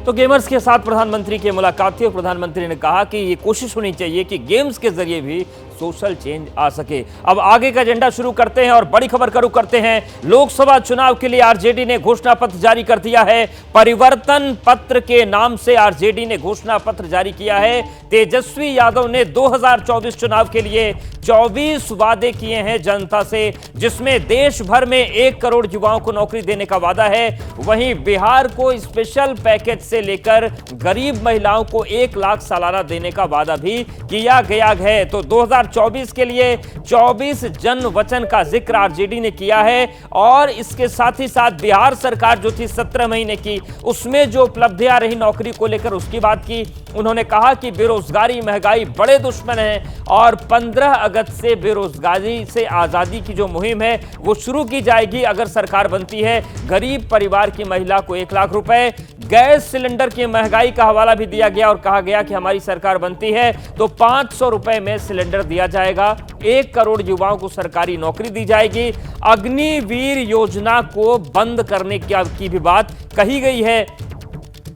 तो गेमर्स के साथ प्रधानमंत्री की मुलाकात थी और प्रधानमंत्री ने कहा कि ये कोशिश होनी चाहिए कि गेम्स के जरिए भी सोशल चेंज आ सके। अब आगे का एजेंडा शुरू करते हैं और बड़ी खबर का रुख करते हैं। लोकसभा चुनाव के लिए आरजेडी ने घोषणा पत्र जारी कर दिया है। परिवर्तन पत्र के नाम से आरजेडी ने घोषणा पत्र जारी किया है। तेजस्वी यादव ने 2024 चुनाव के लिए 24 वादे किए हैं जनता से, जिसमें देश भर में 1 करोड़ युवाओं को नौकरी देने का वादा है। वहीं बिहार को स्पेशल पैकेज से लेकर गरीब महिलाओं को 1 लाख सालाना देने का वादा भी किया गया है। तो 2024 के लिए 24 जन वचन का जिक्र आरजेडी ने किया है। और इसके साथ ही साथ बिहार सरकार जो थी 17 महीने की, उसमें जो उपलब्धियां रही नौकरी को लेकर उसकी बात की। उन्होंने कहा कि बेरोजगारी महंगाई बड़े दुश्मन हैं और 15 अगस्त से बेरोजगारी से आजादी की जो मुहिम है वो शुरू की जाएगी अगर सरकार बनती है। गरीब परिवार की महिला को 1 लाख रुपए, गैस सिलेंडर की महंगाई का हवाला भी दिया गया और कहा गया कि हमारी सरकार बनती है तो 500 रुपए में सिलेंडर दिया जाएगा। 1 करोड़ युवाओं को सरकारी नौकरी दी जाएगी। अग्निवीर योजना को बंद करने की भी बात कही गई है।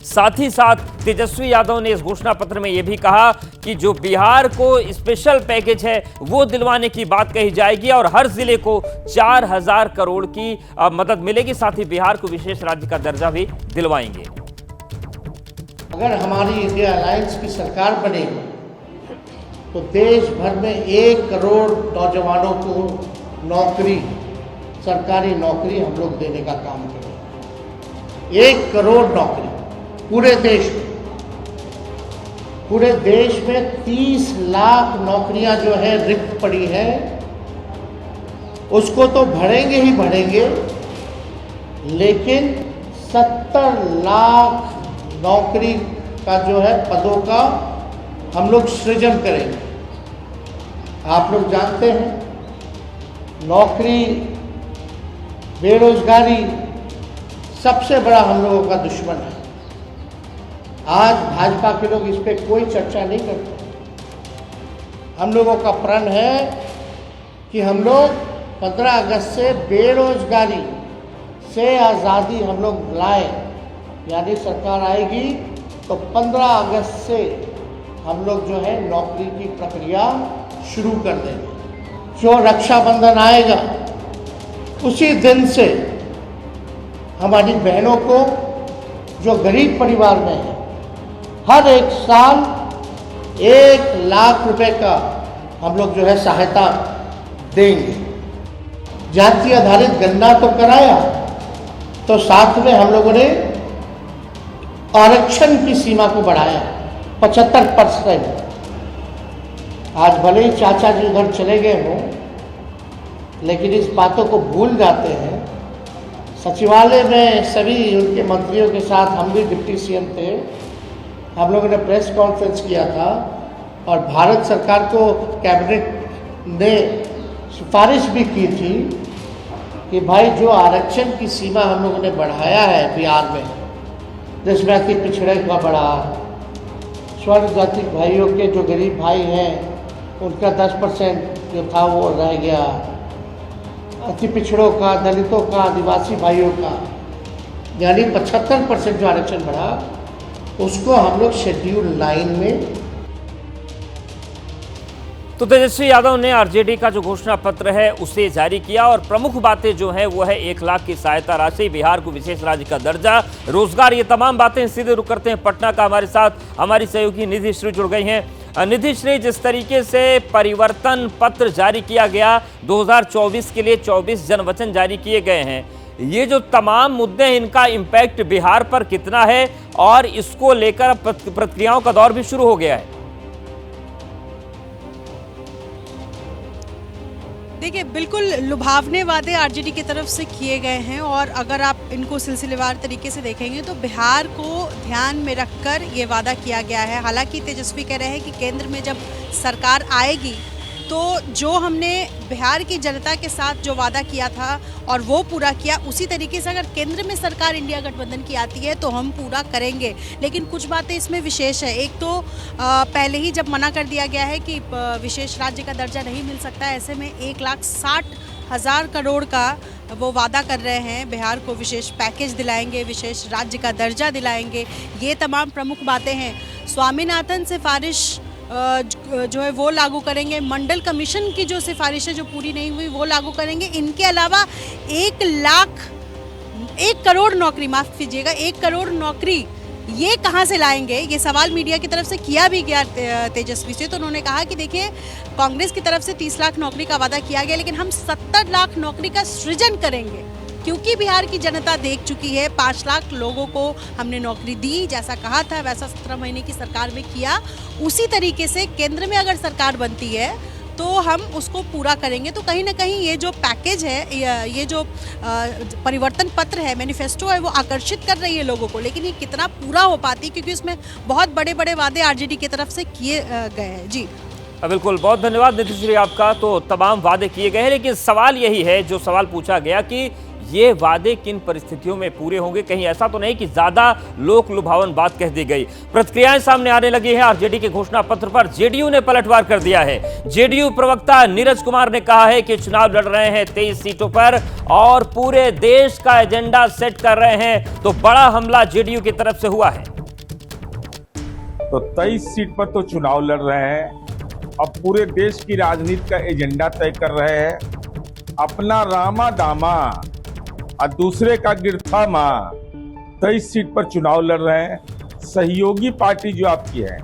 साथ ही साथ तेजस्वी यादव ने इस घोषणा पत्र में यह भी कहा कि जो बिहार को स्पेशल पैकेज है वो दिलवाने की बात कही जाएगी और हर जिले को 4000 करोड़ की मदद मिलेगी। साथ ही बिहार को विशेष राज्य का दर्जा भी दिलवाएंगे। अगर हमारी इंडिया अलायंस की सरकार बनेगी तो देश भर में 1 करोड़ नौजवानों को नौकरी, सरकारी नौकरी हम लोग देने का काम करेंगे। 1 करोड़ नौकरी पूरे देश में। पूरे देश में 30 लाख नौकरियां जो है रिक्त पड़ी है, उसको तो भरेंगे ही भरेंगे, लेकिन 70 लाख नौकरी का जो है पदों का हम लोग सृजन करेंगे। आप लोग जानते हैं नौकरी, बेरोजगारी सबसे बड़ा हम लोगों का दुश्मन है। आज भाजपा के लोग इस पर कोई चर्चा नहीं करते। हम लोगों का प्रण है कि हम लोग 15 अगस्त से बेरोजगारी से आज़ादी हम लोग लाए, यानी सरकार आएगी तो 15 अगस्त से हम लोग जो है नौकरी की प्रक्रिया शुरू कर देंगे। जो रक्षाबंधन आएगा उसी दिन से हमारी बहनों को जो गरीब परिवार में है हर एक साल 1 लाख रुपए का हम लोग जो है सहायता देंगे। जाति आधारित गणना तो कराया, तो साथ में हम लोगों ने आरक्षण की सीमा को बढ़ाया 75%। आज भले ही चाचा जी उधर चले गए हों, लेकिन इस बातों को भूल जाते हैं। सचिवालय में सभी उनके मंत्रियों के साथ, हम भी डिप्टी सीएम थे, हम लोगों ने प्रेस कॉन्फ्रेंस किया था और भारत सरकार को कैबिनेट ने सिफारिश भी की थी कि भाई जो आरक्षण की सीमा हम लोगों ने बढ़ाया है बिहार में, जिसमें अति पिछड़े का बढ़ा, स्वर्ण जाति भाइयों के जो गरीब भाई हैं उनका 10% जो था वो रह गया, अति पिछड़ों का, दलितों का, आदिवासी भाइयों का यानी 75% जो आरक्षण बढ़ा, उसको हम लोग शेड्यूल 9 में। तो तेजस्वी यादव ने आरजेडी का जो घोषणा पत्र है उसे जारी किया और प्रमुख बातें जो है वो है 1 लाख की सहायता राशि, बिहार को विशेष राज्य का दर्जा, रोजगार, ये तमाम बातें। सीधे रुक करते हैं पटना का। हमारे साथ हमारी सहयोगी निधि श्री जुड़ गई हैं। निधि श्री, जिस तरीके से परिवर्तन पत्र जारी किया गया, 2024 के लिए 24 जन वचन जारी किए गए हैं, ये जो तमाम मुद्दे हैं इनका इम्पैक्ट बिहार पर कितना है और इसको लेकर प्रक्रियाओं का दौर भी शुरू हो गया है? देखिए, बिल्कुल लुभावने वादे आरजेडी की तरफ से किए गए हैं और अगर आप इनको सिलसिलेवार तरीके से देखेंगे तो बिहार को ध्यान में रखकर ये वादा किया गया है। हालांकि तेजस्वी कह रहे हैं कि केंद्र में जब सरकार आएगी तो जो हमने बिहार की जनता के साथ जो वादा किया था और वो पूरा किया, उसी तरीके से अगर केंद्र में सरकार इंडिया गठबंधन की आती है तो हम पूरा करेंगे। लेकिन कुछ बातें इसमें विशेष है। एक तो पहले ही जब मना कर दिया गया है कि विशेष राज्य का दर्जा नहीं मिल सकता, ऐसे में 1,60,000 करोड़ का वो वादा कर रहे हैं, बिहार को विशेष पैकेज दिलाएंगे, विशेष राज्य का दर्जा दिलाएंगे, ये तमाम प्रमुख बातें हैं। स्वामीनाथन सिफारिश जो है वो लागू करेंगे, मंडल कमीशन की जो सिफारिशें जो पूरी नहीं हुई वो लागू करेंगे। इनके अलावा 1 करोड़ नौकरी, माफ कीजिएगा, 1 करोड़ नौकरी ये कहाँ से लाएंगे, ये सवाल मीडिया की तरफ से किया भी गया तेजस्वी से। तो उन्होंने कहा कि देखिए, कांग्रेस की तरफ से 30 लाख नौकरी का वादा किया गया, लेकिन हम 70 लाख नौकरी का सृजन करेंगे, क्योंकि बिहार की जनता देख चुकी है। 5 लाख लोगों को हमने नौकरी दी, जैसा कहा था वैसा 17 महीने की सरकार में किया। उसी तरीके से केंद्र में अगर सरकार बनती है तो हम उसको पूरा करेंगे। तो कहीं ना कहीं ये जो पैकेज है, ये जो परिवर्तन पत्र है, मैनिफेस्टो है, वो आकर्षित कर रही है लोगों को, लेकिन ये कितना पूरा हो पाती है, क्योंकि उसमें बहुत बड़े बड़े वादे आरजेडी की तरफ से किए गए हैं। जी बिल्कुल, बहुत धन्यवाद नीतीश जी आपका। तो तमाम वादे किए गए हैं, लेकिन सवाल यही है, जो सवाल पूछा गया कि ये वादे किन परिस्थितियों में पूरे होंगे। कहीं ऐसा तो नहीं कि ज्यादा लोक लुभावन बात कह दी गई। प्रतिक्रियाएं सामने आने लगी है। आरजेडी के घोषणा पत्र पर जेडीयू ने पलटवार कर दिया है। जेडीयू प्रवक्ता नीरज कुमार ने कहा है कि चुनाव लड़ रहे हैं 23 सीटों पर और पूरे देश का एजेंडा सेट कर रहे हैं। तो बड़ा हमला जेडीयू की तरफ से हुआ है। तो 23 सीट पर तो चुनाव लड़ रहे हैं, अब पूरे देश की राजनीति का एजेंडा तय कर रहे हैं। अपना रामा दामा और दूसरे का गिरथा माँ। 23 सीट पर चुनाव लड़ रहे हैं। सहयोगी पार्टी जो आपकी है,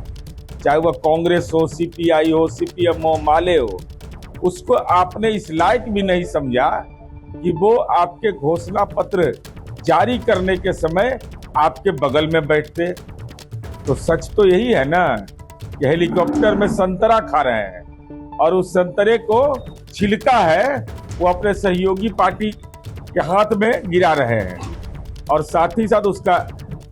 चाहे वह कांग्रेस हो, सीपीआई हो, सीपीएम हो, माले हो, उसको आपने इस लायक भी नहीं समझा कि वो आपके घोषणा पत्र जारी करने के समय आपके बगल में बैठते। तो सच तो यही है ना कि हेलीकॉप्टर में संतरा खा रहे हैं और उस संतरे को छिलका है वो अपने सहयोगी पार्टी के हाथ में गिरा रहे हैं, और साथ ही साथ उसका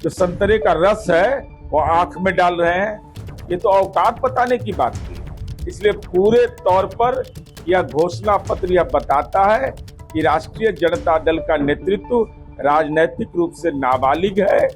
जो संतरे का रस है वो आंख में डाल रहे हैं। ये तो औकात बताने की बात थी। इसलिए पूरे तौर पर यह घोषणा पत्र यह बताता है कि राष्ट्रीय जनता दल का नेतृत्व राजनीतिक रूप से नाबालिग है